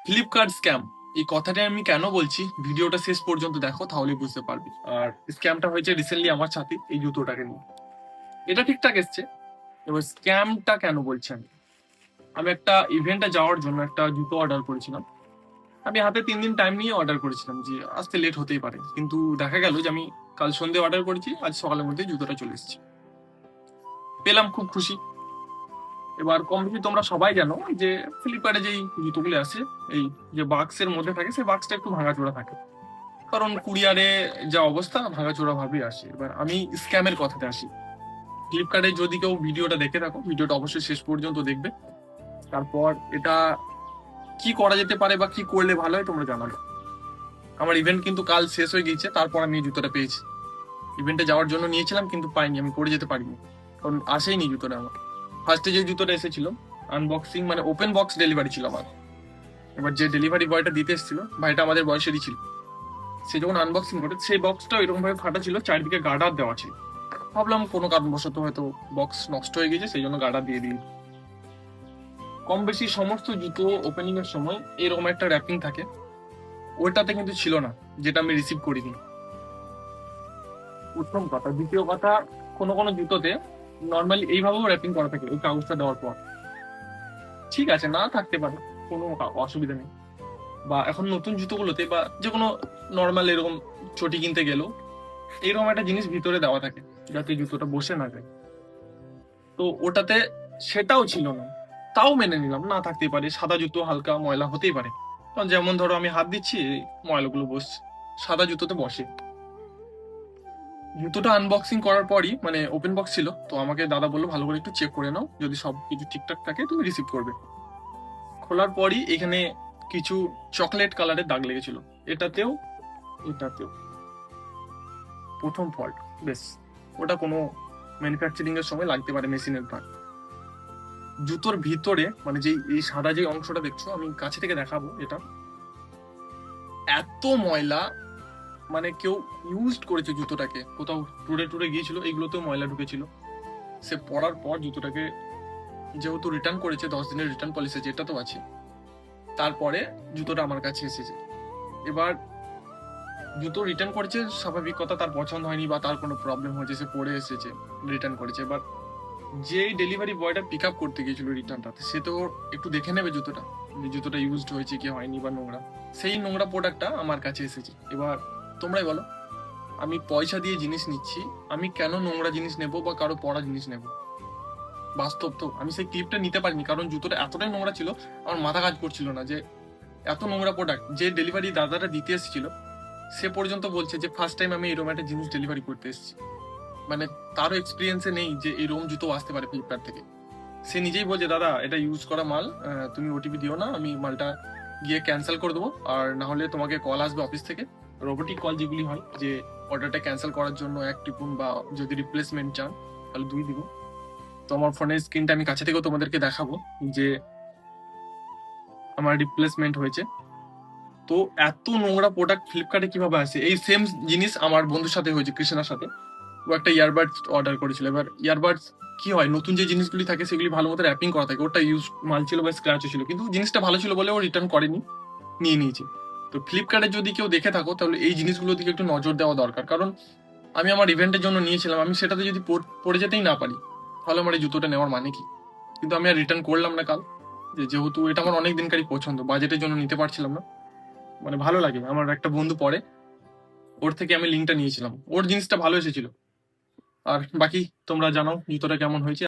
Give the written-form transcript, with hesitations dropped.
Flipkart scam, এই কথাটা আমি কেন বলছি, ভিডিওটা শেষ পর্যন্ত দেখো তাহলেই বুঝতে পারবি। আর স্ক্যামটা হয়েছে রিসেন্টলি আমার সাথে এই জুতোটাকে নিয়ে। এটা ঠিকঠাক এসছে, এবার স্ক্যামটা কেন বলছি আমি। আমি একটা ইভেন্টে যাওয়ার জন্য একটা জুতো অর্ডার করেছিলাম। আমি হাতে 3 দিন টাইম নিয়ে অর্ডার করেছিলাম, যে আসতে লেট হতেই পারে, কিন্তু দেখা গেল যে আমি কাল সন্ধ্যে অর্ডার করেছি, আজ সকালের মধ্যে জুতোটা চলে এসেছে। পেলাম, খুব খুশি। এবার কম বেশি তোমরা সবাই জানো যে ফ্লিপকার্টে যেই জুতোগুলো আসে, এই যে বাক্সের মধ্যে থাকে, সেই বাক্সটা একটু ভাঙাচোরা থাকে, কারণ কুরিয়ারে যা অবস্থা ভাঙাচোরা ভাবে আসে। এবার আমি স্ক্যামের কথাতে আসি। ফ্লিপকার্টে যদি কেউ ভিডিওটা দেখে থাকো, ভিডিওটা অবশ্যই শেষ পর্যন্ত দেখবে। তারপর এটা কি করা যেতে পারে বা কি করলে ভালো হয় তোমরা জানাবে। আমার ইভেন্ট কিন্তু কাল শেষ হয়ে গিয়েছে, তারপর আমি এই জুতোটা পেয়েছি। ইভেন্টে যাওয়ার জন্য নিয়েছিলাম কিন্তু পাইনি, আমি পরে যেতে পারিনি, কারণ আসেইনি জুতোটা আমার। ফার্স্টে যে জুতোটা এসেছিল আনবক্সিং মানে ওপেন বক্স ডেলিভারি ছিল আমার। এবার যে ডেলিভারি বয়টা দিতে এসেছিল, ভাইটা আমাদের বয়সেরই ছিল, সে যখন আনবক্সিং করে সেই বক্সটা এরকম ভাবে ফাটা ছিল, চারদিকে গার্ডার দেওয়া ছিল। ভাবলাম কোনো কারণবশত হয়তো বক্স নষ্ট হয়ে গেছে, সেই জন্য গার্ডার দিয়ে দিই। কম বেশি সমস্ত জুতো ওপেনিং এর সময় এরকম একটা র্যাপিং থাকে, ওইটাতে কিন্তু ছিল না, যেটা আমি রিসিভ করিনি। প্রথম কথা। দ্বিতীয় কথা, কোনো কোনো জুতোতে নর্মালি এইভাবেও র্যাপিং করা থাকে ওই কাগজটা দেওয়ার পর। ঠিক আছে, না থাকতে পারে, কোনো অসুবিধা নেই। বা এখন নতুন জুতোগুলোতে বা যে কোনো নর্মাল এরকম চটি কিনতে গেলেও এরকম একটা জিনিস ভিতরে দেওয়া থাকে, যাতে জুতোটা বসে না যায়। তো ওটাতে সেটাও ছিল না, তাও মেনে নিলাম, না থাকতেই পারে, সাদা জুতো হালকা ময়লা হতেই পারে। কারণ যেমন ধরো আমি হাত দিচ্ছি, এই ময়লাগুলো বসছে, সাদা জুতোতে বসে। জুতোটা আনবক্সিং করার পরই, মানে ওপেন বক্স ছিল তো, আমাকে দাদা বললো ভালো করে একটু চেক করে নাও, যদি সব কিছু ঠিকঠাক থাকে তুমি রিসিভ করবে। খোলার পরই এখানে কিছু চকলেট কালারের দাগ লেগেছিল, এটাতেও এটাতেও। প্রথম ফল্ট, বেশ, ওটা কোনো ম্যানুফ্যাকচারিং এর সময় লাগতে পারে, মেশিনের পার্ট। জুতোর ভিতরে মানে যে এই সাদা যে অংশটা দেখছো, আমি কাছে থেকে দেখাবো, এটা এত ময়লা, মানে কেউ ইউজ করেছে জুতোটাকে, কোথাও টুরে টুরে গিয়েছিল, এইগুলোতেও ময়লা ঢুকেছিল। সে পরার পর জুতোটাকে যেহেতু রিটার্ন করেছে, 10 দিনের রিটার্ন পলিসি যেটা তো আছে, তারপরে জুতোটা আমার কাছে এসেছে। এবার জুতো রিটার্ন করেছে, স্বাভাবিক কথা, তার পছন্দ হয়নি বা তার কোনো প্রবলেম হয়েছে, সে পরে এসেছে, রিটার্ন করেছে। এবার যে ডেলিভারি বয়টা পিক আপ করতে গিয়েছিল রিটার্নটাতে, সে তো একটু দেখে নেবে জুতোটা, যে জুতোটা ইউজড হয়েছে কি হয়নি বা নোংরা। সেই নোংরা প্রোডাক্টটা আমার কাছে এসেছে। এবার তোমরাই বলো, আমি পয়সা দিয়ে জিনিস নিচ্ছি, আমি কেন নোংরা জিনিস নেবো বা কারো পড়া জিনিস নেবো? বাস্তব তো। আমি সেই ক্লিপটা নিতে পারিনি, কারণ জুতোটা এতটাই নোংরা ছিল, আমার মাথা কাজ করছিল না যে এত নোংরা প্রোডাক্ট। যে ডেলিভারি দাদাটা দিতে এসেছিল, সে পর্যন্ত বলছে যে ফার্স্ট টাইম আমি এরকম একটা জিনিস ডেলিভারি করতে এসেছি, মানে তারও এক্সপিরিয়েন্সে নেই যে এরকম জুতো আসতে পারে ফ্লিপকার্ট থেকে। সে নিজেই বলছে দাদা এটা ইউজ করা মাল, তুমি ওটিপি দিও না, আমি মালটা গিয়ে ক্যান্সেল করে দেবো, আর না হলে তোমাকে কল আসবে অফিস থেকে, রোবোটিক কল যেগুলি হয়, যে অর্ডারটা ক্যান্সেল করার জন্য 1 টিপুন, বা যদি রিপ্লেসমেন্ট চান তাহলে 2 দিব। তো আমার ফোনের স্ক্রিনটা আমি কাছে থেকেও তোমাদেরকে দেখাবো যে আমার রিপ্লেসমেন্ট হয়েছে। তো এত নোংরা প্রোডাক্ট ফ্লিপকার্টে কিভাবে আসে? এই সেম জিনিস আমার বন্ধুর সাথে হয়েছে, কৃষ্ণার সাথে। ও একটা ইয়ারবাডস অর্ডার করেছিল। এবার ইয়ারবাডস কি হয়, নতুন যে জিনিসগুলি থাকে সেগুলি ভালো মতো র্যাপিং করা থাকে, ওটা ইউজ মাল ছিল বা স্ক্র্যাচ ছিল, কিন্তু জিনিসটা ভালো ছিল বলে ও রিটার্ন করেনি, নিয়ে নিয়েছে। তো ফ্লিপকার্টে যদি কেউ দেখে থাকো, তাহলে এই জিনিসগুলোর দিকে একটু নজর দেওয়া দরকার, কারণ আমি আমার ইভেন্টের জন্য নিয়েছিলাম, আমি সেটাতে যদি পড়ে যেতেই না পারি, তাহলে আমার এই জুতোটা নেওয়ার মানে কি? কিন্তু আমি আর রিটার্ন করলাম না কাল, যেহেতু এটা আমার অনেক দিনকারই পছন্দ, বাজেটের জন্য নিতে পারছিলাম না। মানে ভালো লাগে, আমার একটা বন্ধু পরে, ওর থেকে আমি লিঙ্কটা নিয়েছিলাম, ওর জিনিসটা ভালো এসেছিল। আর বাকি তোমরা জানাও জুতোটা কেমন হয়েছে।